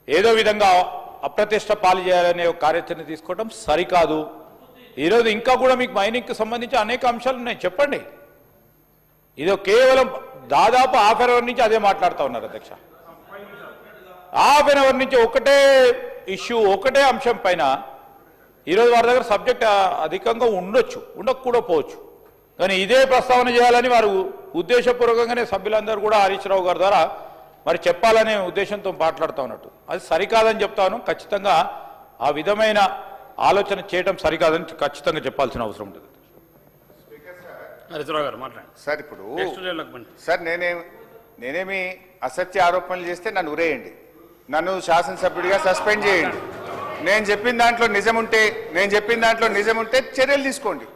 ఏదో విధంగా అప్రతిష్ట పాలు చేయాలనే ఒక కార్యాచరణ తీసుకోవడం సరికాదు. ఈరోజు ఇంకా కూడా మీకు మైనింగ్కి సంబంధించి అనేక అంశాలు ఉన్నాయి, చెప్పండి. ఇదో కేవలం దాదాపు హాఫ్ అన్ అవర్ నుంచి అదే మాట్లాడుతూ ఉన్నారు అధ్యక్ష. హాఫ్ అన్ అవర్ నుంచి ఒకటే ఇష్యూ, ఒకటే అంశం పైన ఈరోజు వారి దగ్గర సబ్జెక్ట్ అధికంగా ఉండొచ్చు, ఉండకపోవచ్చు, కానీ ఇదే ప్రస్తావన చేయాలని వారు ఉద్దేశపూర్వకంగానే సభ్యులందరూ కూడా హరీష్ రావు గారి ద్వారా మరి చెప్పాలనే ఉద్దేశంతో మాట్లాడుతూ ఉన్నట్టు అది సరికాదని చెప్తాను. ఖచ్చితంగా ఆ విధమైన ఆలోచన చేయడం సరికాదని ఖచ్చితంగా చెప్పాల్సిన అవసరం ఉంటుంది. సార్ ఇప్పుడు సార్ నేనేమి అసత్య ఆరోపణలు చేస్తే నన్ను ఉరేయండి, నన్ను శాసనసభ్యుడిగా సస్పెండ్ చేయండి. నేను చెప్పిన దాంట్లో నిజం ఉంటే చర్యలు తీసుకోండి.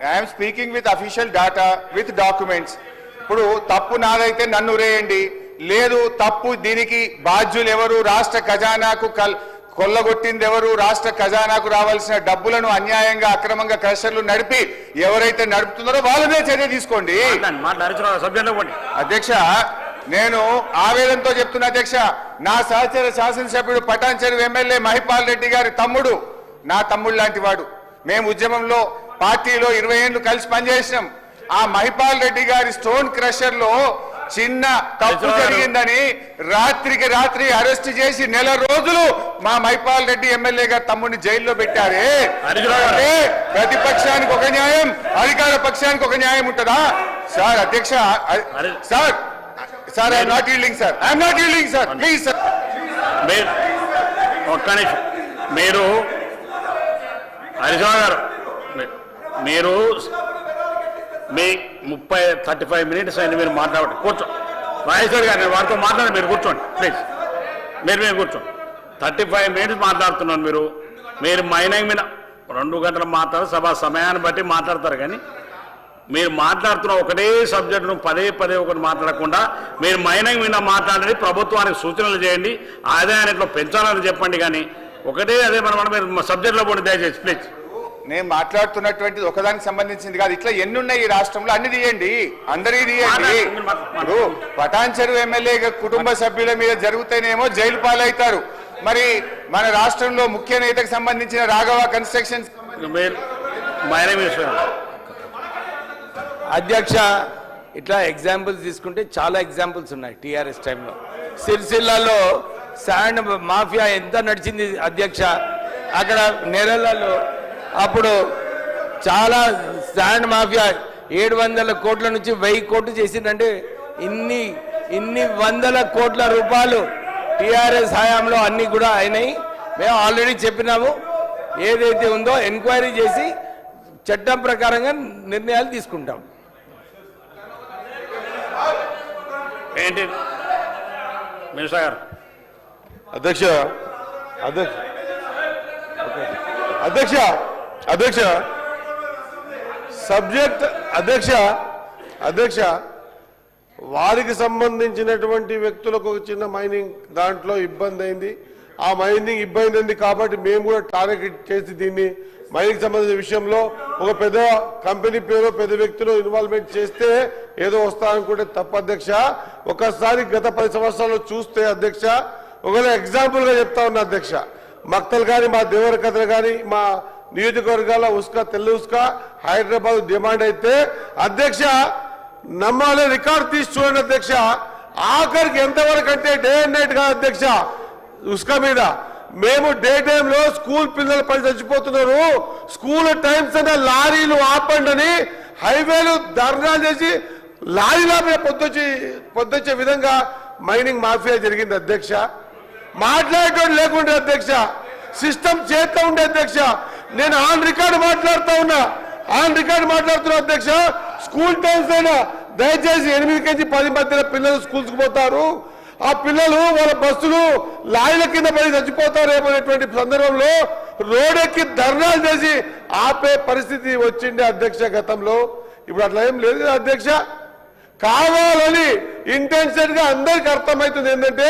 I'm speaking with official data with documents. ఇప్పుడు తప్పు నాదైతే నన్ను ఉరేయండి, లేదు తప్పు దీనికి బాధ్యులు ఎవరు, రాష్ట్ర ఖజానాకు కొల్లగొట్టింది ఎవరు, రాష్ట్ర ఖజానాకు రావాల్సిన డబ్బులను అన్యాయంగా అక్రమంగా క్రషర్లు నడిపి ఎవరైతే నడుపుతున్నారో వాళ్ళనే చర్య తీసుకోండి. అధ్యక్ష, నేను ఆవేదనతో చెప్తున్నా అధ్యక్ష, నా సహచర శాసనసభ్యుడు పటాన్చెరు ఎమ్మెల్యే మహిపాల్ రెడ్డి గారి తమ్ముడు నా తమ్ముడు లాంటి వాడు. మేము ఉద్యమంలో పార్టీలో 20 ఏళ్లు కలిసి పనిచేసినాం. ఆ మహిపాల్ రెడ్డి గారి స్టోన్ క్రషర్ లో చిన్న తప్పు జరిగిందని రాత్రికి రాత్రి అరెస్ట్ చేసి 1 నెల రోజులు మా మహిపాల్ రెడ్డి ఎమ్మెల్యే గారు తమ్ముడిని జైల్లో పెట్టారే. ప్రతిపక్షానికి ఒక న్యాయం, అధికార పక్షానికి ఒక న్యాయం ఉంటుందా? సార్ అధ్యక్ష, sir I'm not yielding sir, please sir. ఒక్క నిమిషం, మీరు హరీష్ గారు మీరు మీ 35 మినిట్స్ అయింది మీరు మాట్లాడండి. కూర్చో రాజేశ్వర్ గారు, నేను వారితో మాట్లాడండి, మీరు కూర్చోండి ప్లీజ్. మీరు కూర్చోండి. 35 మినిట్స్ మాట్లాడుతున్నాను. మీరు మైనింగ్ మీద 2 గంటలు మాట్లాడారు, సభ సమయాన్ని బట్టి మాట్లాడతారు, కానీ మీరు మాట్లాడుతున్న ఒకటే సబ్జెక్టును పదే ఒకటి మాట్లాడకుండా మీరు మైనింగ్ మీద మాట్లాడండి, ప్రభుత్వానికి సూచనలు చేయండి, ఆదాయాన్ని ఇట్లా పెంచాలని చెప్పండి, కానీ ఒకటే అదే మీరు సబ్జెక్టులో పోండి దయచేసి ప్లీజ్. నేను మాట్లాడుతున్నటువంటిది ఒకదానికి సంబంధించింది కాదు, ఇట్లా ఎన్ని ఉన్నాయి ఈ రాష్ట్రంలో అన్ని తీయండి, అందరికీ తీయండి. ఇప్పుడు పటాన్చెరు ఎమ్మెల్యే కుటుంబ సభ్యుల మీద జరుగుతేనేమో జైలు పాలవుతారు, మరి మన రాష్ట్రంలో ముఖ్య నేతకు సంబంధించిన రాఘవ కన్స్ట్రక్షన్స్ అధ్యక్ష, ఇట్లా ఎగ్జాంపుల్స్ తీసుకుంటే చాలా ఎగ్జాంపుల్స్ ఉన్నాయి. టీఆర్ఎస్ టైంలో సిరిసిల్లాలో శాండ్ మాఫియా ఎంత నడిచింది అధ్యక్ష. అక్కడ నెరలలో అప్పుడు చాలా శాండ్ మాఫియా 700 కోట్ల నుంచి 1000 కోట్లు చేసిందంటే ఇన్ని వందల కోట్ల రూపాయలు టీఆర్ఎస్ హయాంలో అన్ని కూడా అయినాయి. మేము ఆల్రెడీ చెప్పినాము, ఏదైతే ఉందో ఎంక్వైరీ చేసి చట్టం ప్రకారంగా నిర్ణయాలు తీసుకుంటాం. ఏంటి మినిస్టర్ గారు? అధ్యక్ష సబ్జెక్ట్ అధ్యక్ష వారికి సంబంధించినటువంటి వ్యక్తులకు ఒక చిన్న మైనింగ్ దాంట్లో ఇబ్బంది అయింది. ఆ మైనింగ్ ఇబ్బంది అయింది కాబట్టి మేము కూడా టార్గెట్ చేసి దీన్ని మైనింగ్ సంబంధించిన విషయంలో ఒక పెద్ద కంపెనీ పేరు పెద్ద వ్యక్తులు ఇన్వాల్వ్మెంట్ చేస్తే ఏదో వస్తారనుకుంటే తప్ప అధ్యక్ష. ఒకసారి గత 10 సంవత్సరాలు చూస్తే అధ్యక్ష, ఒకవేళ ఎగ్జాంపుల్గా చెప్తా ఉన్నా అధ్యక్ష, మక్తల్ కానీ మా దేవరకథలు కానీ మా నియోజకవర్గాల ఉస్కా తెల్ల ఉస్కా హైదరాబాద్ డిమాండ్ అయితే అధ్యక్ష నమ్మాలి, రికార్డు తీసి చూడండి అధ్యక్ష. ఆఖరికి ఎంతవరకు అంటే డే అండ్ నైట్ కాదు అధ్యక్ష, ఉస్కా మీద మేము డే టైంలో స్కూల్ పిల్లలు పని చచ్చిపోతున్నారు, స్కూల్ టైమ్స్ అన్న లారీలు ఆపండి అని హైవేలు ధర్నాలు చేసి లారీల మీద పొద్దుచ్చే విధంగా మైనింగ్ మాఫియా జరిగింది అధ్యక్ష. మాట్లాడేటోడు లేకుండే అధ్యక్ష, సిస్టమ్ చేస్తూ ఉండే అధ్యక్ష. నేను ఆన్ రికార్డు మాట్లాడుతున్నా అధ్యక్ష. స్కూల్ టైమ్స్ అయినా దయచేసి 8 నుంచి 10 మధ్యన పిల్లలు స్కూల్స్కి పోతారు, ఆ పిల్లలు వాళ్ళ బస్సులు లారీల కింద పడి చచ్చిపోతారేమనేటువంటి సందర్భంలో రోడ్డెక్కి ధర్నాలు చేసి ఆపే పరిస్థితి వచ్చిండే అధ్యక్ష గతంలో. ఇప్పుడు అట్లా ఏం లేదు అధ్యక్ష. కావాలని ఇంటెన్షన్ గా అందరికి అర్థమవుతుంది ఏంటంటే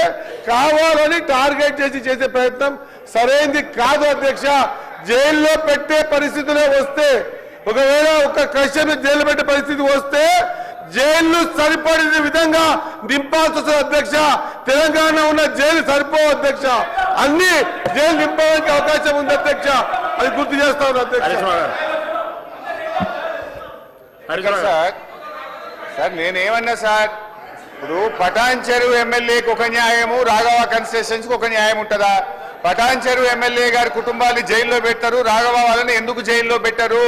కావాలని టార్గెట్ చేసే ప్రయత్నం సరైనది కాదు అధ్యక్ష. జైల్లో పెట్టే పరిస్థితులే వస్తే, ఒకవేళ ఒక క్రషర్ని జైలు పెట్టే పరిస్థితి వస్తే జైలు సరిపడిన విధంగా నింపాల్సి వస్తుంది అధ్యక్ష. తెలంగాణ ఉన్న జైలు సరిపోవు అధ్యక్ష. అన్ని జైలు నింపడానికి అవకాశం ఉంది అధ్యక్ష. అది గుర్తు చేస్తా ఉన్నా అధ్యక్ష. సార్ నేనేమన్నా సార్, ఇప్పుడు పటాన్ చెరువు ఎమ్మెల్యేకి ఒక న్యాయము, రాఘవ కన్స్టిట్యూషన్స్కి ఒక న్యాయం ఉంటుందా? పటాన్ చెరువు ఎమ్మెల్యే గారి కుటుంబాన్ని జైల్లో పెట్టారు, రాఘవ వాళ్ళని ఎందుకు జైల్లో పెట్టరు?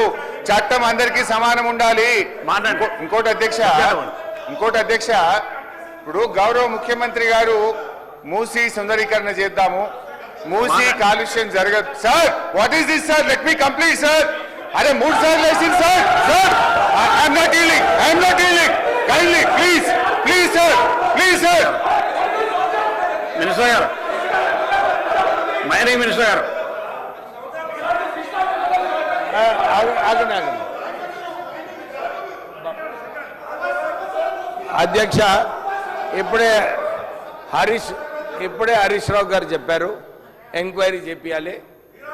చట్టం అందరికీ సమానం ఉండాలి. ఇంకోటి అధ్యక్ష, ఇప్పుడు గౌరవ ముఖ్యమంత్రి గారు మూసీ సుందరీకరణ చేద్దాము, మూసీ కాలుష్యం జరగదు. Sir what is this sir? Let me complete sir. అరే 3 సార్లు వేసింది sir. Sir I'm not dealing kindly please sir. Minister గారు, మైనింగ్ మినిస్టర్ గారు, అధ్యక్ష, ఇప్పుడే హరీష్ రావు గారు చెప్పారు, ఎంక్వైరీ చేపియాలి,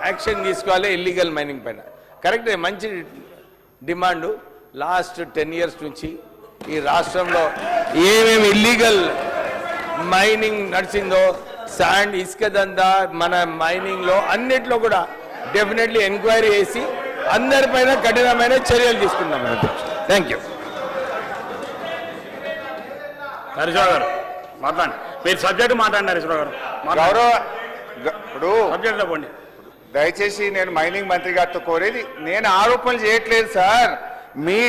యాక్షన్ తీసుకోవాలి ఇల్లీగల్ మైనింగ్ పైన. కరెక్ట్, మంచి డిమాండు. లాస్ట్ 10 years నుంచి ఈ రాష్ట్రంలో ఏమేమి ఇల్లీగల్ మైనింగ్ నడిచిందో, శాండ్, ఇసుక దందా, మన మైనింగ్లో అన్నిట్లో కూడా డెఫినెట్లీ ఎంక్వైరీ చేసి అందరిపైన కఠినమైన చర్యలు తీసుకుందాం అధ్యక్ష. Thank you. హరీశ్రావు గారు మాట్లాడండి, మీరు సబ్జెక్ట్ మాట్లాడండి. హరీశ్రావు గారు గౌరవ ఇప్పుడు సబ్జెక్ట్లో పోండి. దయచేసి నేను మైనింగ్ మంత్రి గారితో కోరేది, నేను ఆరోపణలు చేయట్లేదు సార్. మీ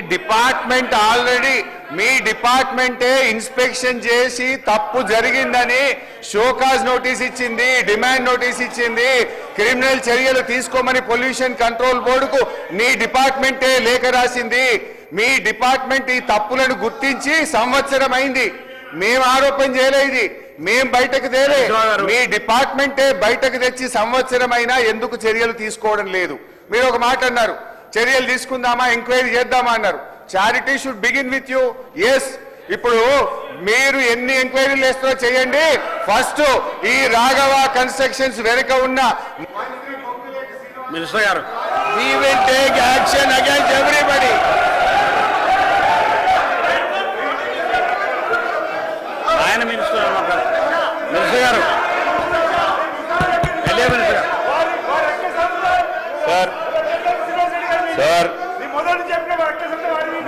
డిపార్ట్మెంటే ఇన్స్పెక్షన్ చేసి తప్పు జరిగిందని షోకాజ్ నోటీస్ ఇచ్చింది, డిమాండ్ నోటీస్ ఇచ్చింది, క్రిమినల్ చర్యలు తీసుకోమని పొల్యూషన్ కంట్రోల్ బోర్డుకు మీ డిపార్ట్మెంటే లేఖ రాసింది. మీ డిపార్ట్మెంట్ ఈ తప్పులను గుర్తించి సంవత్సరం అయింది. మేము ఆరోపణ చేయలేదు, మేం బయటకు తేలే. మీ డిపార్ట్మెంటే బయటకు తెచ్చి సంవత్సరం అయినా ఎందుకు చర్యలు తీసుకోవడం లేదు? మీరు ఒక మాట అన్నారు, చర్యలు తీసుకుందామా, ఎంక్వైరీ చేద్దామా అన్నారు. Charity should begin with you. Yes, ఇప్పుడు మీరు ఎన్ని ఎంక్వైరీలు వేస్తారో చేయండి. ఫస్ట్ ఈ రాఘవ కన్స్ట్రక్షన్స్ వెనుక ఉన్న మినిస్టర్ గారు, we will take action against everybody. ఆయన మినిస్టర్ గారు, మినిస్టర్ గారు, మినిస్టర్ గారు. సార్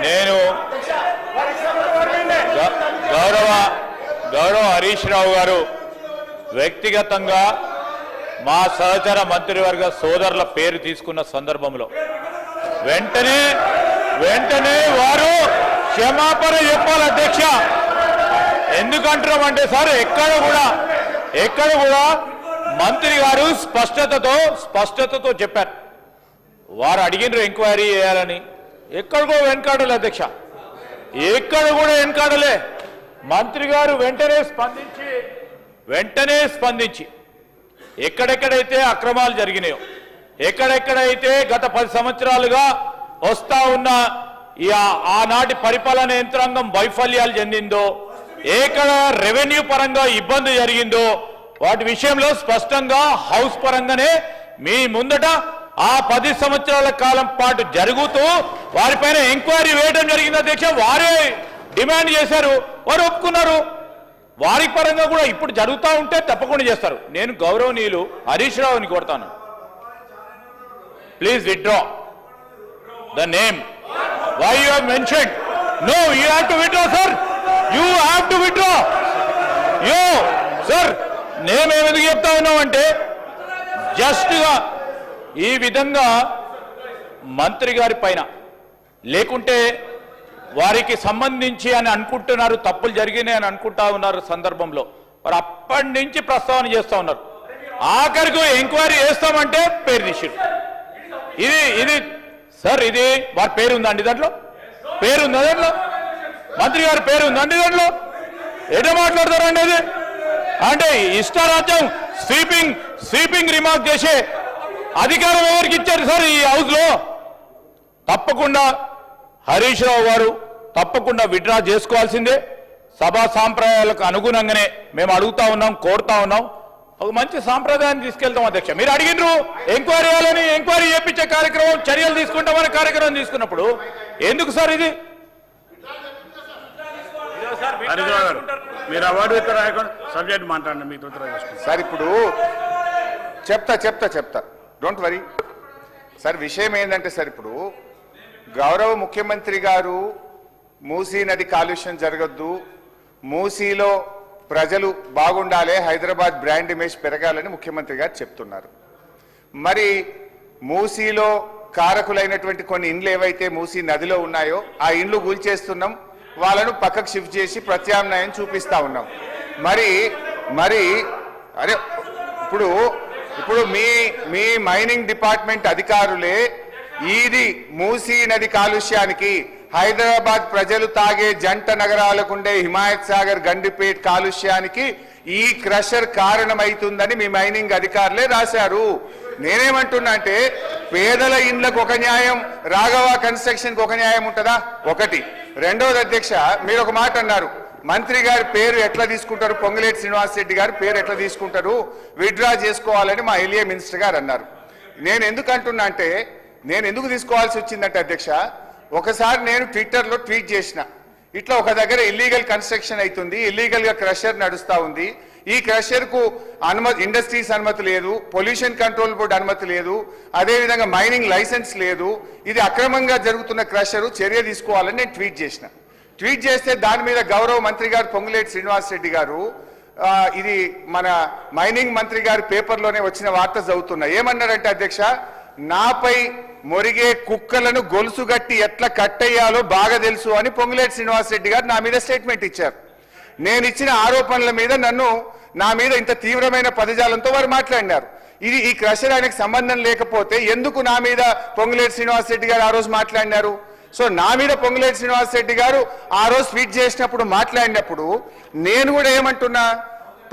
నేను గౌరవ హరీష్ రావు గారు వ్యక్తిగతంగా మా సహచర మంత్రివర్గ సోదరుల పేరు తీసుకున్న సందర్భంలో వెంటనే వారు క్షమాపణ చెప్పాలి అధ్యక్ష. ఎందుకంటున్నామంటే సార్, ఎక్కడ కూడా మంత్రి గారు స్పష్టతతో చెప్పారు. వారు అడిగినారు ఎంక్వైరీ చేయాలని, ఎక్కడ కూడా వెనకాడలే అధ్యక్ష, ఎక్కడ కూడా వెనకాడలే. మంత్రి గారు వెంటనే స్పందించి ఎక్కడెక్కడైతే అక్రమాలు జరిగినాయో, ఎక్కడెక్కడైతే గత 10 సంవత్సరాలుగా వస్తా ఉన్న ఆనాటి పరిపాలన యంత్రాంగం వైఫల్యాలు చెందిందో, ఎక్కడ రెవెన్యూ పరంగా ఇబ్బంది జరిగిందో వాటి విషయంలో స్పష్టంగా హౌస్ పరంగానే మీ ముందట ఆ 10 సంవత్సరాల కాలం పాటు జరుగుతూ వారిపైన ఎంక్వైరీ వేయడం జరిగింది అధ్యక్ష. వారే డిమాండ్ చేశారు, వారు ఒప్పుకున్నారు. వారి పరంగా కూడా ఇప్పుడు జరుగుతూ ఉంటే తప్పకుండా చేస్తారు. నేను గౌరవనీయులు హరీష్ రావుని కోరుతాను, please withdraw the name why you have mentioned. No, you have to withdraw sir, you have to withdraw. Sir నేనేం ఎందుకు చెప్తా ఉన్నామంటే, జస్ట్గా ఈ విధంగా మంత్రి గారి పైన లేకుంటే వారికి సంబంధించి అని అనుకుంటున్నారు, తప్పులు జరిగినాయి అని అనుకుంటా ఉన్నారు సందర్భంలో వారు అప్పటి నుంచి ప్రస్తావన చేస్తూ ఉన్నారు. ఆఖరికి ఎంక్వైరీ చేస్తామంటే పేరు తీసిరు. ఇది సార్, ఇది వారి పేరు ఉందండి, దాంట్లో పేరుందా, దాంట్లో మంత్రి గారి పేరు ఉందండి, దాంట్లో ఎట మాట్లాడతారండి? అది అంటే ఇష్టారాజ్యం స్వీపింగ్ రిమార్క్ చేసే అధికారం ఎవరికి ఇచ్చారు సార్ ఈ హౌస్ లో? తప్పకుండా హరీష్ రావు గారు తప్పకుండా విత్డ్రా చేసుకోవాల్సిందే. సభా సాంప్రదాయాలకు అనుగుణంగానే మేము అడుగుతా ఉన్నాం, కోరుతా ఉన్నాం. ఒక మంచి సాంప్రదాయాన్ని తీసుకెళ్తాం అధ్యక్ష. మీరు అడిగినరు ఎంక్వైరీ చేయాలని, ఎంక్వైరీ చేయించే కార్యక్రమం, చర్యలు తీసుకుంటామని కార్యక్రమం తీసుకున్నప్పుడు ఎందుకు సార్ ఇది? హరీశ్రావు గారు మీరు అవార్డు ఇతర సబ్జెక్ట్ మాట్లాడండి మీకు ఉత్తరం చేసుకుంటాం. సార్ ఇప్పుడు చెప్తా డోంట్ వరీ సార్. విషయం ఏంటంటే సార్, ఇప్పుడు గౌరవ ముఖ్యమంత్రి గారు మూసీ నది కాలుష్యం జరగద్దు, మూసీలో ప్రజలు బాగుండాలి, హైదరాబాద్ బ్రాండ్ ఇమేజ్ పెరగాలని ముఖ్యమంత్రి గారు చెప్తున్నారు. మరి మూసీలో కారకులైనటువంటి కొన్ని ఇండ్లు ఏవైతే మూసీ నదిలో ఉన్నాయో ఆ ఇండ్లు కూల్చేస్తున్నాం, వాళ్ళను పక్కకు షిఫ్ట్ చేసి ప్రత్యామ్నాయం చూపిస్తా ఉన్నాం. మరి అరే ఇప్పుడు మీ మైనింగ్ డిపార్ట్మెంట్ అధికారులే ఇది మూసీ నది కాలుష్యానికి, హైదరాబాద్ ప్రజలు తాగే జంట నగరాలకుండే హిమాయత్ సాగర్ గండిపేట్ కాలుష్యానికి ఈ క్రషర్ కారణమైతుందని మీ మైనింగ్ అధికారులే రాశారు. నేనేమంటున్నా అంటే పేదల ఇండ్లకు ఒక న్యాయం, రాఘవ కన్స్ట్రక్షన్ కి ఒక న్యాయం ఉంటుందా? ఒకటి. రెండోది అధ్యక్ష, మీరు ఒక మాట అన్నారు, మంత్రి గారి పేరు ఎట్లా తీసుకుంటారు, పొంగులేటి శ్రీనివాస్ రెడ్డి గారి పేరు ఎట్లా తీసుకుంటారు, విత్డ్రా చేసుకోవాలని మా ఎల్ఏ మినిస్టర్ గారు అన్నారు. నేను ఎందుకు అంటున్నా అంటే, నేను ఎందుకు తీసుకోవాల్సి వచ్చిందంటే అధ్యక్ష, ఒకసారి నేను ట్విట్టర్లో ట్వీట్ చేసిన, ఇట్లా ఒక దగ్గర ఇల్లీగల్ కన్స్ట్రక్షన్ అవుతుంది, ఇల్లీగల్ గా క్రషర్ నడుస్తా ఉంది, ఈ క్రషర్ కు అనుమతి, ఇండస్ట్రీస్ అనుమతి లేదు, పొల్యూషన్ కంట్రోల్ బోర్డు అనుమతి లేదు, అదేవిధంగా మైనింగ్ లైసెన్స్ లేదు, ఇది అక్రమంగా జరుగుతున్న క్రషరు, చర్య తీసుకోవాలని నేను ట్వీట్ చేసిన. ట్వీట్ చేస్తే దాని మీద గౌరవ మంత్రి గారు పొంగులేటి శ్రీనివాస్ రెడ్డి గారు ఇది మన మైనింగ్ మంత్రి గారి పేపర్లోనే వచ్చిన వార్త చదువుతున్నా. ఏమన్నారంటే అధ్యక్ష, నాపై మొరిగే కుక్కలను గొలుసుగట్టి ఎట్లా కట్టేయాలో బాగా తెలుసు అని పొంగులేటి శ్రీనివాస్ రెడ్డి గారు నా మీద స్టేట్మెంట్ ఇచ్చారు. నేను ఇచ్చిన ఆరోపణల మీద నా మీద ఇంత తీవ్రమైన పదజాలంతో వారు మాట్లాడినారు. ఈ క్రషర్ ఆయనకు సంబంధం లేకపోతే ఎందుకు నా మీద పొంగులేటి శ్రీనివాస్ రెడ్డి గారు ఆ రోజు మాట్లాడినారు? సో నా మీద పొంగులేటి శ్రీనివాస్ రెడ్డి గారు ఆ రోజు ట్వీట్ చేసినప్పుడు మాట్లాడినప్పుడు నేను కూడా ఏమంటున్నా,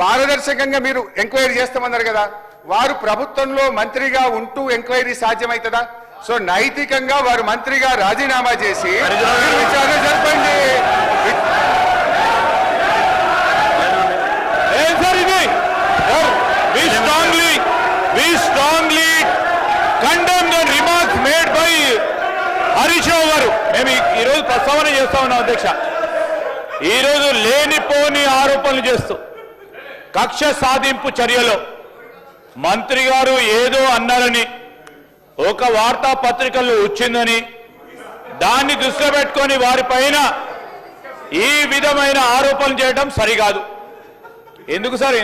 పారదర్శకంగా మీరు ఎంక్వైరీ చేస్తామన్నారు కదా, వారు ప్రభుత్వంలో మంత్రిగా ఉంటూ ఎంక్వైరీ సాధ్యమవుతుందా? సో నైతికంగా వారు మంత్రిగా రాజీనామా చేసి విచారణ జరపండి. We strongly condemn the remarks made by Harish Rao గారు. మేము ఈరోజు ప్రస్తావన చేస్తా ఉన్నాం అధ్యక్ష. ఈరోజు లేనిపోని ఆరోపణలు చేస్తూ కక్ష సాధింపు చర్యలో మంత్రి గారు ఏదో అన్నారని, ఒక వార్తాపత్రికల్లో వచ్చిందని, దాన్ని దృష్టిలో పెట్టుకొని వారిపైన ఈ విధమైన ఆరోపణలు చేయడం సరికాదు. ఎందుకు సార్,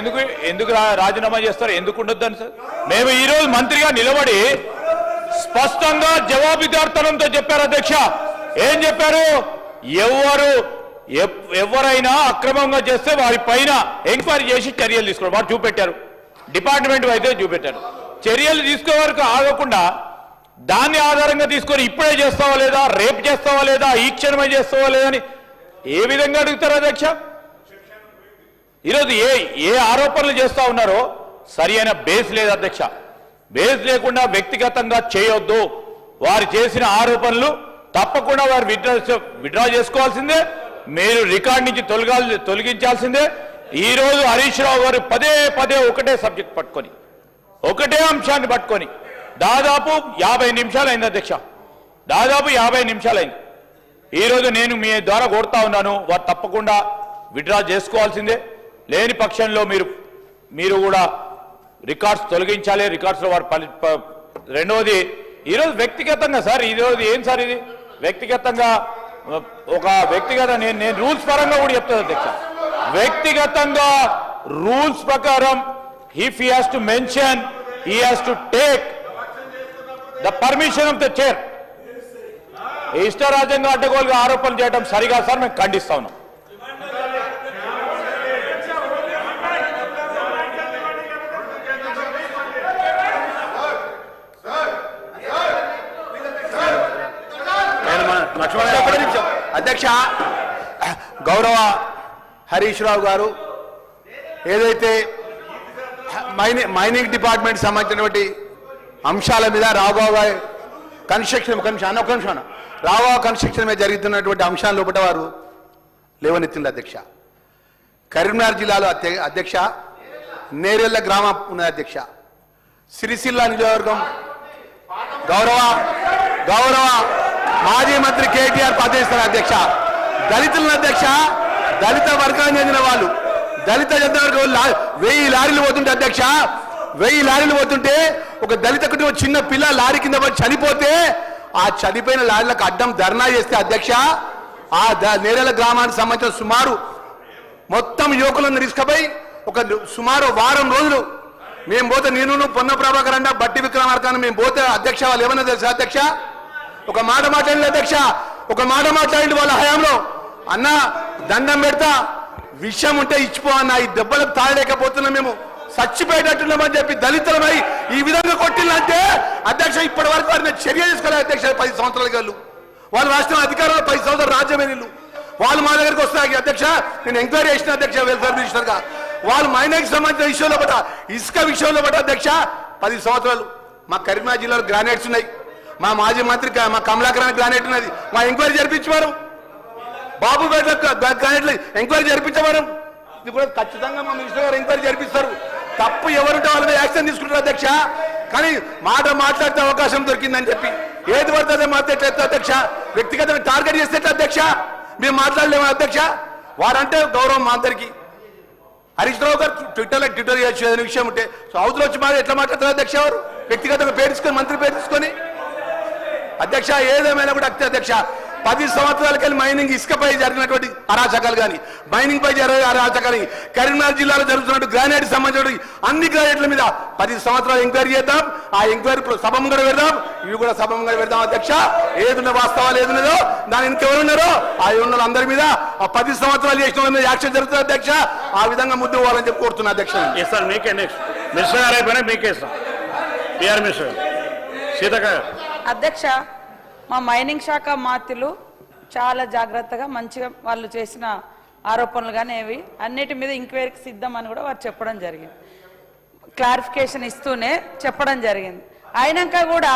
ఎందుకు రాజీనామా చేస్తారు? ఎందుకు ఉండొద్దని సార్? మేము ఈరోజు మంత్రిగా నిలబడి స్పష్టంగా జవాబుదార్తనంతో చెప్పారు అధ్యక్ష. ఏం చెప్పారు? ఎవరైనా అక్రమంగా చేస్తే వారి పైన ఎంక్వైరీ చేసి చర్యలు తీసుకోవడం వారు చూపెట్టారు. డిపార్ట్మెంట్ అయితే చూపెట్టారు. చర్యలు తీసుకో వరకు ఆగకుండా దాన్ని ఆధారంగా తీసుకొని ఇప్పుడే చేస్తావా లేదా, రేపు చేస్తావా లేదా, ఈ క్షణమే చేస్తావా లేదా అని ఏ విధంగా అడుగుతారు అధ్యక్ష? ఈరోజు ఏ ఆరోపణలు చేస్తా ఉన్నారో సరి అయిన బేస్ లేదు అధ్యక్ష. బేస్ లేకుండా వ్యక్తిగతంగా చేయొద్దు. వారు చేసిన ఆరోపణలు తప్పకుండా వారు విత్డ్రా చేసుకోవాల్సిందే, మీరు రికార్డ్ నుంచి తొలగించాల్సిందే. ఈ రోజు హరీష్ రావు గారు పదే ఒకటే సబ్జెక్ట్ పట్టుకొని, ఒకటే అంశాన్ని పట్టుకొని దాదాపు 50 నిమిషాలు అయింది అధ్యక్ష. దాదాపు 50 నిమిషాలు అయింది. ఈరోజు నేను మీ ద్వారా కోరుతా ఉన్నాను, వారు తప్పకుండా విత్డ్రా చేసుకోవాల్సిందే. లేని పక్షంలో మీరు కూడా రికార్డ్స్ తొలగించాలి. రికార్డ్స్లో వారు రెండవది ఈరోజు వ్యక్తిగతంగా సార్, ఈరోజు ఏం సార్ ఇది వ్యక్తిగతంగా నేను రూల్స్ పరంగా కూడా చెప్తాను అధ్యక్ష. వ్యక్తిగతంగా రూల్స్ ప్రకారం if he has to mention, he has to take the permission of the chair. ఇష్టరాజ్యంగా అడ్డగోలుగా ఆరోపణలు చేయడం సరిగా సార్, మేము ఖండిస్తా ఉన్నాం. అధ్యక్ష, గౌరవ హరీష్ రావు గారు ఏదైతే మైనింగ్ డిపార్ట్మెంట్ సంబంధించినటువంటి అంశాల మీద రాఘవ కన్స్ట్రక్షన్ మీద జరుగుతున్నటువంటి అంశాల లోపల వారు లేవనెత్తింది అధ్యక్ష. కరీంనగర్ జిల్లాలో అధ్యక్ష నేరెళ్ల గ్రామం ఉన్నది అధ్యక్ష. సిరిసిల్ల నియోజకవర్గం గౌరవ మాజీ మంత్రి కేటీఆర్ పదవిస్తున్న అధ్యక్ష. దళితులను అధ్యక్ష దళిత వర్గానికి చెందిన వాళ్ళు, దళిత వర్గం 1000 లారీలు పోతుంటే అధ్యక్ష, 1000 లారీలు పోతుంటే ఒక దళిత కుటుంబం చిన్న పిల్ల లారీ కింద పడి చనిపోతే ఆ చనిపోయిన లారీలకు అడ్డం ధర్నా చేస్తే అధ్యక్ష, ఆ నేరేల గ్రామానికి సంబంధించిన సుమారు మొత్తం యువకులను తీసుకుపోయి ఒక సుమారు వారం రోజులు మేము పోతే నేను పొన్న ప్రభాకర్ అన్న బట్టి విక్రమార్కాన్ని మేము పోతే అధ్యక్ష వాళ్ళు ఏమన్నా తెలుసా అధ్యక్ష, ఒక మాట మాట్లాడింది అధ్యక్ష, ఒక మాట మాట్లాడింది వాళ్ళ హయాంలో, అన్న దండం పెడతా విషయం ఉంటే ఇచ్చిపో అన్న, ఈ దెబ్బలకు తాళలేకపోతున్నాం, మేము చచ్చిపోయేటట్టున్నామని చెప్పి దళితులమై ఈ విధంగా కొట్టిందంటే అధ్యక్ష ఇప్పటి వరకు వారిని చర్య తీసుకోలేదు అధ్యక్ష. 10 సంవత్సరాల వాళ్ళు రాష్ట్రం అధికారంలో 10 సంవత్సరాలు రాజ్యమే నీళ్ళు వాళ్ళు మా దగ్గరికి వస్తాయి అధ్యక్ష. నేను ఎంక్వైరీ చేసిన అధ్యక్ష వెల్ఫేర్ మినిస్టర్ గా, వాళ్ళు మైనార్టీకి సంబంధించిన విషయంలో పట్ట ఇసుక విషయంలో పట్ట అధ్యక్ష 10 సంవత్సరాలు మా కరీంనగర్ జిల్లాలో గ్రానైట్స్ ఉన్నాయి, మా మాజీ మంత్రి మా కమలాకరానికి గ్రానైట్ ఉన్నది, మా ఎంక్వైరీ జరిపించేవారు, బాబుపేట గ్రానైట్లు ఎంక్వైరీ జరిపించేవారు, ఇది కూడా ఖచ్చితంగా మా మినిస్టర్ గారు ఎంక్వైరీ జరిపిస్తారు. తప్పు ఎవరుంటే వాళ్ళ మీద యాక్షన్ తీసుకుంటారు అధ్యక్ష. కానీ మాట్లాడితే అవకాశం దొరికిందని చెప్పి ఏది పడుతుందో మాట్లాడలేదు అధ్యక్ష. వ్యక్తిగతంగా టార్గెట్ చేస్తే అధ్యక్ష మేము మాట్లాడలేము అధ్యక్ష. వారంటే గౌరవం మా అందరికీ. హరీష్ రావు గారు ట్విట్టర్ చేయొచ్చు ఏదైనా విషయం ఉంటే, సో అవతల వచ్చి ఎట్లా మాట్లాడతారు అధ్యక్ష? వారు వ్యక్తిగతంగా పేరు తీసుకొని మంత్రి పేరు తీసుకొని అధ్యక్ష ఏదేమైనా కూడా అధ్యక్ష 10 సంవత్సరాలకెళ్ళి మైనింగ్ ఇసుకపై జరిగినటువంటి అరాచకాలు కానీ, మైనింగ్ పై జరిగే అరాచకాలు, కరీంనగర్ జిల్లాలో జరుగుతున్నట్టు గ్రానైట్ సంబంధించిన అన్ని గ్రానైట్ల మీద 10 సంవత్సరాలు ఎంక్వైరీ చేద్దాం. ఆ ఎంక్వైరీ సభంగా పెడదాం, ఇవి కూడా సభంగా పెడదాం అధ్యక్ష. ఏదున్న వాస్తవాలు ఏదున్నదో దాని ఇంకెవరున్నారో ఆ ఉన్న అందరి మీద ఆ 10 సంవత్సరాలు చేసిన యాక్షన్ జరుగుతుంది అధ్యక్ష. ఆ విధంగా ముందు పోవాలని చెప్పి కోరుతున్నా అధ్యక్ష. సార్ మీకే నెక్స్ట్ మినిస్టర్ గారు అయిపోయినా మీకే ఇస్తాం. పిఆర్ మినిస్టర్ సీతక్క అధ్యక్ష, మా మైనింగ్ శాఖ మాత్రులు చాలా జాగ్రత్తగా మంచిగా వాళ్ళు చేసిన ఆరోపణలు కానీ ఏవి అన్నిటి మీద ఎంక్వైరీకి సిద్ధం అని కూడా వారు చెప్పడం జరిగింది, క్లారిఫికేషన్ ఇస్తూనే చెప్పడం జరిగింది. అయినాక కూడా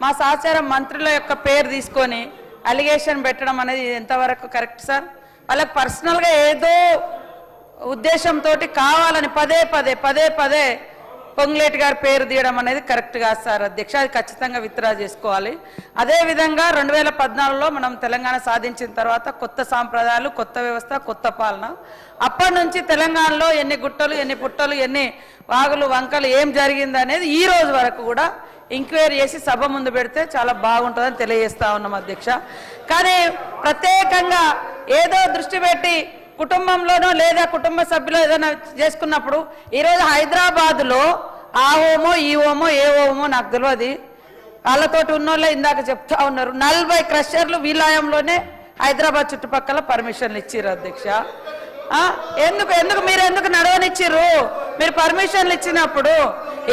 మా సహచార మంత్రుల యొక్క పేరు తీసుకొని అలిగేషన్ పెట్టడం అనేది ఎంతవరకు కరెక్ట్ సార్? వాళ్ళకి పర్సనల్గా ఏదో ఉద్దేశంతో కావాలని పదే పదే పొంగులేటి గారి పేరు తీయడం అనేది కరెక్ట్ కాదు సార్ అధ్యక్ష. అది ఖచ్చితంగా విత్డ్రా చేసుకోవాలి. అదేవిధంగా 2014లో మనం తెలంగాణ సాధించిన తర్వాత కొత్త సాంప్రదాయాలు, కొత్త వ్యవస్థ, కొత్త పాలన. అప్పటి నుంచి తెలంగాణలో ఎన్ని గుట్టలు, ఎన్ని పుట్టలు, ఎన్ని వాగులు, వంకలు ఏం జరిగింది అనేది ఈ రోజు వరకు కూడా ఎంక్వైరీ చేసి సభ ముందు పెడితే చాలా బాగుంటుందని తెలియజేస్తా ఉన్నాం అధ్యక్ష. కానీ ప్రత్యేకంగా ఏదో దృష్టి పెట్టి కుటుంబంలోనో లేదా కుటుంబ సభ్యులు ఏదైనా చేసుకున్నప్పుడు ఈరోజు హైదరాబాద్లో ఆ హోమో ఈ హోమో ఏ హోమో నాకు తెలియదు, వాళ్ళతోటి ఉన్నోళ్ళే ఇందాక చెప్తా ఉన్నారు 40 క్రషర్లు విలాయంలోనే హైదరాబాద్ చుట్టుపక్కల పర్మిషన్లు ఇచ్చిర్రు అధ్యక్ష. ఎందుకు మీరు నడవనిచ్చిర్రు? మీరు పర్మిషన్లు ఇచ్చినప్పుడు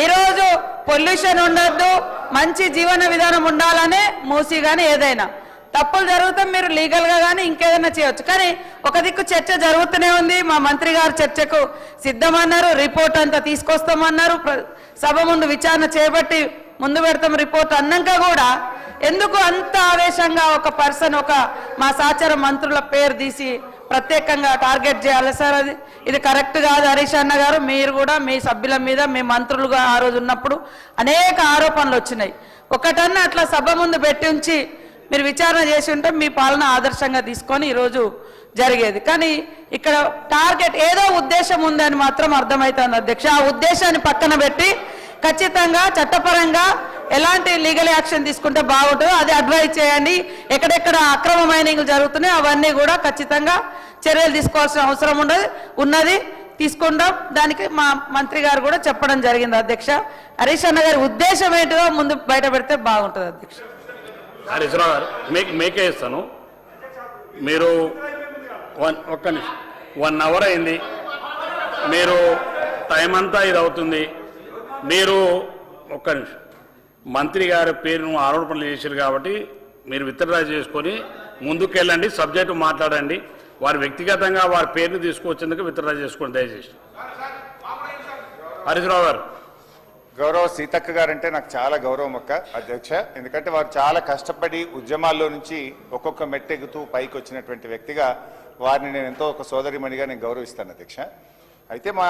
ఈరోజు పొల్యూషన్ ఉండొద్దు, మంచి జీవన విధానం ఉండాలనే మూసి కానీ ఏదైనా తప్పులు జరుగుతాం మీరు లీగల్గా కానీ ఇంకేదైనా చేయొచ్చు. కానీ ఒక దిక్కు చర్చ జరుగుతూనే ఉంది. మా మంత్రి గారు చర్చకు సిద్ధమన్నారు, రిపోర్ట్ అంతా తీసుకొస్తామన్నారు, సభ ముందు విచారణ చేపట్టి ముందు పెడతాం రిపోర్ట్ అన్నాక కూడా ఎందుకు అంత ఆవేశంగా ఒక పర్సన్ మా సహచార మంత్రుల పేరు తీసి ప్రత్యేకంగా టార్గెట్ చేయాలి సార్? ఇది కరెక్ట్ కాదు. హరీష్ అన్న గారు మీరు కూడా మీ సభ్యుల మీద మీ మంత్రులుగా ఆ రోజు ఉన్నప్పుడు అనేక ఆరోపణలు వచ్చినాయి. ఒకటన్నా అట్లా సభ ముందు పెట్టి ఉంచి మీరు విచారణ చేసి ఉంటే మీ పాలన ఆదర్శంగా తీసుకొని ఈరోజు జరిగేది. కానీ ఇక్కడ టార్గెట్ ఏదో ఉద్దేశం ఉందని మాత్రం అర్థమవుతుంది అధ్యక్ష. ఆ ఉద్దేశాన్ని పక్కన పెట్టి ఖచ్చితంగా చట్టపరంగా ఎలాంటి లీగల్ యాక్షన్ తీసుకుంటే బాగుంటుందో అది అడ్వైజ్ చేయండి. ఎక్కడెక్కడ అక్రమ మైనింగ్ జరుగుతున్నాయి అవన్నీ కూడా ఖచ్చితంగా చర్యలు తీసుకోవాల్సిన అవసరం ఉన్నది తీసుకుంటాం. దానికి మా మంత్రి గారు కూడా చెప్పడం జరిగింది అధ్యక్ష. హరీష్ అన్న గారి ఉద్దేశం ఏంటో ముందు బయట పెడితే బాగుంటుంది అధ్యక్ష. హరీష్ రావు గారు మీకే ఇస్తాను. మీరు ఒక్క నిమిషం 1 అవర్ అయింది, మీరు టైం అంతా ఇది అవుతుంది. మీరు ఒక్క నిమిషం మంత్రి గారి పేరును ఆరోపణలు చేశారు కాబట్టి మీరు విత్డ్రా చేసుకొని ముందుకెళ్ళండి, సబ్జెక్టు మాట్లాడండి. వారు వ్యక్తిగతంగా వారి పేరును తీసుకొచ్చేందుకు విత్డ్రా చేసుకోండి దయచేసి. హరీష్ రావు గారు. గౌరవ సీతక్క గారంటే నాకు చాలా గౌరవం అధ్యక్ష. ఎందుకంటే వారు చాలా కష్టపడి ఉద్యమాల్లో నుంచి ఒక్కొక్క మెట్టెగుతూ పైకి వచ్చినటువంటి వ్యక్తిగా వారిని నేను ఎంతో ఒక సోదరిమణిగా నేను గౌరవిస్తాను అధ్యక్ష. అయితే మా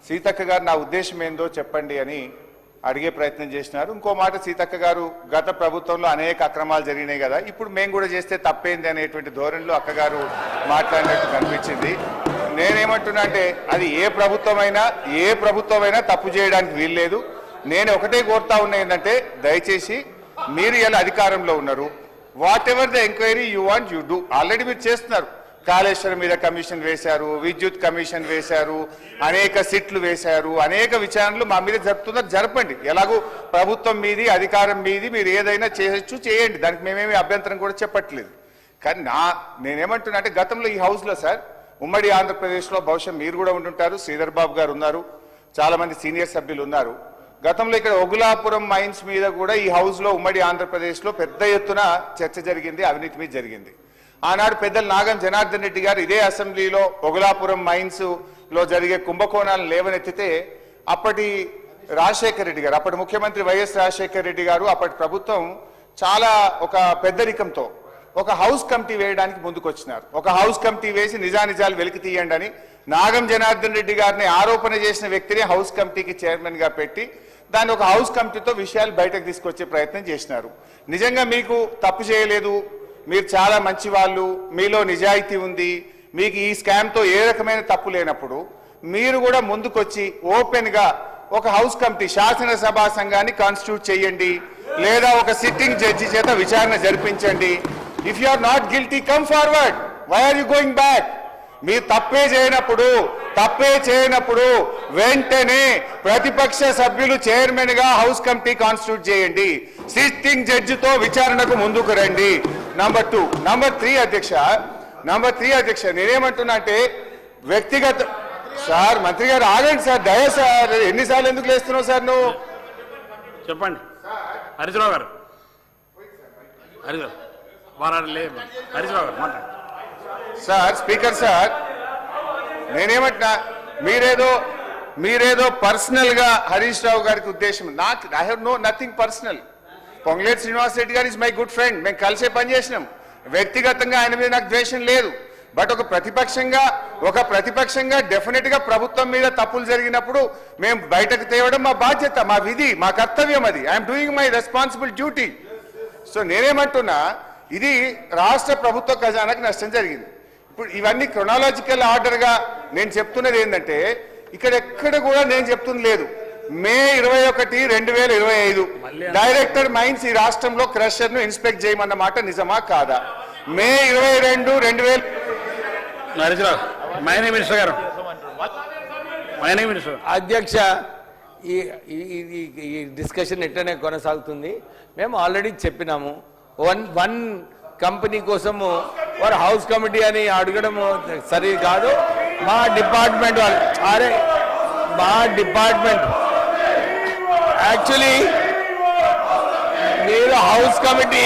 సీతక్క గారు నా ఉద్దేశం ఏందో చెప్పండి అని అడిగే ప్రయత్నం చేసినారు. ఇంకో మాట సీతక్క గారు గత ప్రభుత్వంలో అనేక అక్రమాలు జరిగినాయి కదా, ఇప్పుడు మేము కూడా చేస్తే తప్పేంది అనేటువంటి ధోరణిలో అక్కగారు మాట్లాడినట్టు కనిపించింది. నేనేమంటున్నా అంటే అది ఏ ప్రభుత్వమైనా తప్పు చేయడానికి వీల్లేదు. నేను ఒకటే కోరుతా ఉన్నా ఏంటంటే దయచేసి మీరు ఇలా అధికారంలో ఉన్నారు, what ever the enquiry you want you do. Already మీరు చేస్తున్నారు. కాళేశ్వరం మీద కమిషన్ వేశారు, విద్యుత్ కమిషన్ వేశారు, అనేక సిట్లు వేశారు, అనేక విచారణలు మా మీద జరుపుతున్నారు. జరపండి. ఎలాగూ ప్రభుత్వం మీది, అధికారం మీది, మీరు ఏదైనా చేయొచ్చు, చేయండి. దానికి మేమేమి అభ్యంతరం కూడా చెప్పట్లేదు. కానీ నేనేమంటున్నా అంటే గతంలో ఈ హౌస్లో సార్ ఉమ్మడి ఆంధ్రప్రదేశ్లో బహుశా మీరు కూడా ఉంటుంటారు, శ్రీధర్ బాబు గారు ఉన్నారు, చాలా మంది సీనియర్ సభ్యులు ఉన్నారు. గతంలో ఇక్కడ ఒగులాపురం మైన్స్ మీద కూడా ఈ హౌస్లో ఉమ్మడి ఆంధ్రప్రదేశ్లో పెద్ద ఎత్తున చర్చ జరిగింది, అవినీతి మీద జరిగింది. ఆనాడు పెద్దలు నాగం జనార్దన్ రెడ్డి గారు ఇదే అసెంబ్లీలో ఒగులాపురం మైన్స్ లో జరిగే కుంభకోణాలను లేవనెత్తితే అప్పటి రాజశేఖర రెడ్డి గారు, అప్పటి ముఖ్యమంత్రి వైఎస్ రాజశేఖర రెడ్డి గారు, అప్పటి ప్రభుత్వం చాలా ఒక పెద్దరికంతో ఒక హౌస్ కమిటీ వేయడానికి ముందుకొచ్చినారు. ఒక హౌస్ కమిటీ వేసి నిజానిజాలు వెలికి తీయండి అని నాగం జనార్దన్ రెడ్డి గారిని ఆరోపణ చేసిన వ్యక్తిని హౌస్ కమిటీకి చైర్మన్ గా పెట్టి దాన్ని ఒక హౌస్ కమిటీతో విషయాలు బయటకు తీసుకొచ్చే ప్రయత్నం చేసినారు. నిజంగా మీకు తప్పు చేయలేదు, మీరు చాలా మంచి వాళ్ళు, మీలో నిజాయితీ ఉంది, మీకు ఈ స్కామ్తో ఏ రకమైన తప్పు లేనప్పుడు మీరు కూడా ముందుకొచ్చి ఓపెన్గా ఒక హౌస్ కమిటీ శాసనసభా సంఘాన్ని కాన్స్టిట్యూట్ చేయండి, లేదా ఒక సిట్టింగ్ జడ్జి చేత విచారణ జరిపించండి. If you are not guilty come forward, why are you going back? మీరు తప్పే చేయనప్పుడు వెంటనే ప్రతిపక్ష సభ్యులు చైర్మన్ గా హౌస్ కమిటీ కాన్స్టిట్యూట్ చేయండి, సిట్టింగ్ జడ్జితో విచారణకు ముందుకు రండి. నంబర్ 2. నంబర్ 3 అధ్యక్ష నేనేమంటున్నా అంటే వ్యక్తిగత సార్, మంత్రి గారు ఆగండి సార్, దయ సార్, ఎన్నిసార్లు ఎందుకు లేస్తున్నావు సార్ నువ్వు? చెప్పండి హరీశ్రావు గారు. హరీశ్రావు గారు మాట్లాడు సార్. స్పీకర్ సార్, నేనేమంటున్నా మీరేదో పర్సనల్ గా హరీష్ రావు గారికి ఉద్దేశం, నాకు I have nothing personal. Ponguleti Srinivas Reddy గారు ఇస్ మై గుడ్ ఫ్రెండ్, మేము కలిసే పనిచేసినాం. వ్యక్తిగతంగా ఆయన మీద నాకు ద్వేషం లేదు. బట్ ఒక ప్రతిపక్షంగా డెఫినెట్ గా ప్రభుత్వం మీద తప్పులు జరిగినప్పుడు మేము బయటకు తేవడం మా బాధ్యత, మా విధి, మా కర్తవ్యం. అది I'm doing my responsible duty. So నేనేమంటున్నా, ఇది రాష్ట్ర ప్రభుత్వ ఖజానాకు నష్టం జరిగింది. ఇప్పుడు ఇవన్నీ క్రొనాలజికల్ ఆర్డర్ గా నేను చెప్తున్నది ఏంటంటే, ఇక్కడ ఎక్కడ కూడా నేను చెప్తున్నది లేదు. మే 21, 2025 డైరెక్టర్ మైన్స్ ఈ రాష్ట్రంలో క్రషర్ ను ఇన్స్పెక్ట్ చేయమన్న మాట నిజమా కాదా? మే 22, 2000 అధ్యక్ష, ఈ డిస్కషన్ ఎట్లనే కొనసాగుతుంది. మేము ఆల్రెడీ చెప్పినాము, వన్ కంపెనీ కోసము వారు హౌస్ కమిటీ అని అడగడము సరి కాదు. మా డిపార్ట్మెంట్ యాక్చువల్లీ మీరు హౌస్ కమిటీ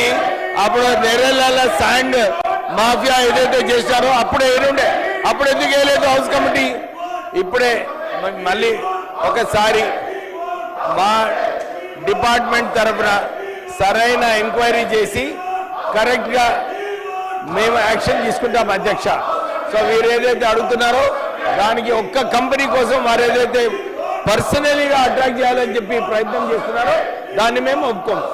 అప్పుడు నెరెల శాండ్ మాఫియా ఏదైతే చేశారో అప్పుడే ఏడుండే, అప్పుడు ఎందుకు వేయలేదు హౌస్ కమిటీ? ఇప్పుడే మళ్ళీ ఒకసారి మా డిపార్ట్మెంట్ తరఫున సరైన ఎంక్వైరీ చేసి కరెక్ట్ గా మేము యాక్షన్ తీసుకుంటాం అధ్యక్ష. సో మీరు ఏదైతే అడుగుతున్నారో దానికి ఒక్క కంపెనీ కోసం వారు ఏదైతే పర్సనలీగా అట్రాక్ట్ చేయాలని చెప్పి ప్రయత్నం చేస్తున్నారో దాన్ని మేము ఒప్పుకోము.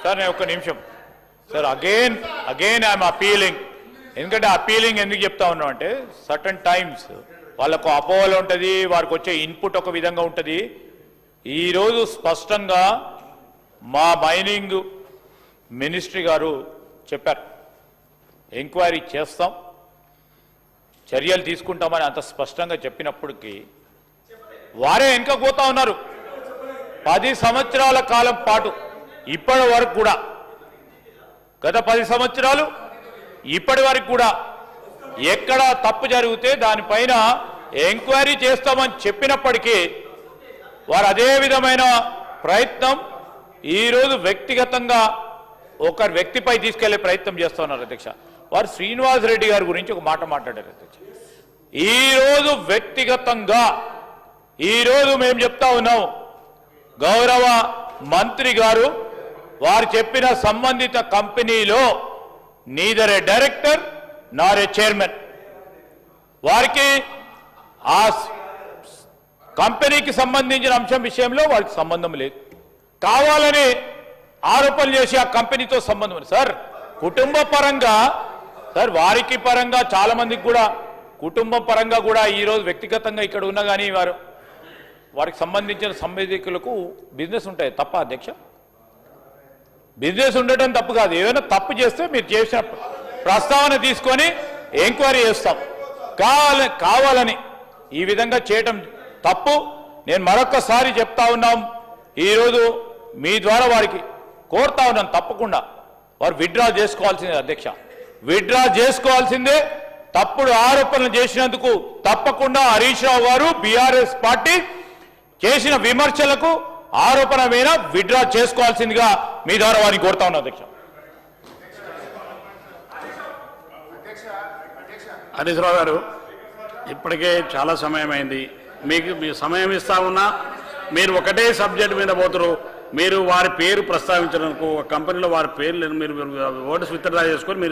సార్ నేను ఒక్క నిమిషం సార్, అగైన్ ఐఎమ్ అపీలింగ్. ఎందుకంటే అపీలింగ్ ఎందుకు చెప్తా ఉన్నాం అంటే, సర్టన్ టైమ్స్ వాళ్ళకు అపోహలు ఉంటుంది, వారికి వచ్చే ఇన్పుట్ ఒక విధంగా ఉంటుంది. ఈరోజు స్పష్టంగా మా మైనింగ్ మినిస్ట్రీ గారు చెప్పారు, ఎంక్వైరీ చేస్తాం, చర్యలు తీసుకుంటామని అంత స్పష్టంగా చెప్పినప్పటికీ వారే వెనుక పోతా ఉన్నారు. 10 సంవత్సరాల కాలం పాటు ఇప్పటి వరకు కూడా, గత 10 సంవత్సరాలు ఇప్పటి వరకు కూడా ఎక్కడ తప్పు జరిగితే దానిపైన ఎంక్వైరీ చేస్తామని చెప్పినప్పటికీ వారు అదే విధమైన ప్రయత్నం ఈరోజు వ్యక్తిగతంగా ఒక వ్యక్తిపై తీసుకెళ్లే ప్రయత్నం చేస్తూ ఉన్నారు అధ్యక్ష. వారు శ్రీనివాస్ రెడ్డి గారి గురించి ఒక మాట మాట్లాడారు అధ్యక్ష. ఈరోజు వ్యక్తిగతంగా ఈరోజు మేము చెప్తా ఉన్నాం, గౌరవ మంత్రి గారు వారు చెప్పిన సంబంధిత కంపెనీలో నీదర్ ఏ డైరెక్టర్ నార్ ఏ చైర్మన్, వారికి ఆ కంపెనీకి సంబంధించిన అంశం విషయంలో వారికి సంబంధం లేదు. కావాలని ఆరోపణలు చేసి ఆ కంపెనీతో సంబంధం ఉంది. సార్ కుటుంబ పరంగా సార్ వారికి పరంగా చాలా మందికి కూడా కుటుంబ పరంగా కూడా ఈరోజు వ్యక్తిగతంగా ఇక్కడ ఉన్నా కానీ వారికి సంబంధించిన సంబంధికులకు బిజినెస్ ఉంటాయి. తప్ప అధ్యక్ష, బిజినెస్ ఉండటం తప్పు కాదు. ఏదైనా తప్పు చేస్తే మీరు చేసిన ప్రస్తావన తీసుకొని ఎంక్వైరీ చేస్తాం. కావాలని ఈ విధంగా చేయటం తప్పు. నేను మరొక్కసారి చెప్తా ఉన్నాం, ఈరోజు మీ ద్వారా వారికి కోరుతా ఉన్నాను, తప్పకుండా వారు విత్డ్రా చేసుకోవాల్సిందే అధ్యక్ష, విత్డ్రా చేసుకోవాల్సిందే. తప్పుడు ఆరోపణలు చేసినందుకు తప్పకుండా హరీష్ రావు గారు బీఆర్ఎస్ పార్టీ చేసిన విమర్శలకు ఆరోపణ మీద విత్డ్రా చేసుకోవాల్సిందిగా మీ ద్వారా వారిని కోరుతా ఉన్నాను అధ్యక్ష. హరీష్ రావు గారు, ఇప్పటికే చాలా సమయం అయింది. మీ సమయం ఇస్తా ఉన్నా మీరు ఒకటే సబ్జెక్ట్ మీద పోతారు. మీరు వారి పేరు ప్రస్తావించడానికి కంపెనీలో వారి పేర్లు మీరు ఓటర్స్ విత్డ్రా చేసుకొని మీరు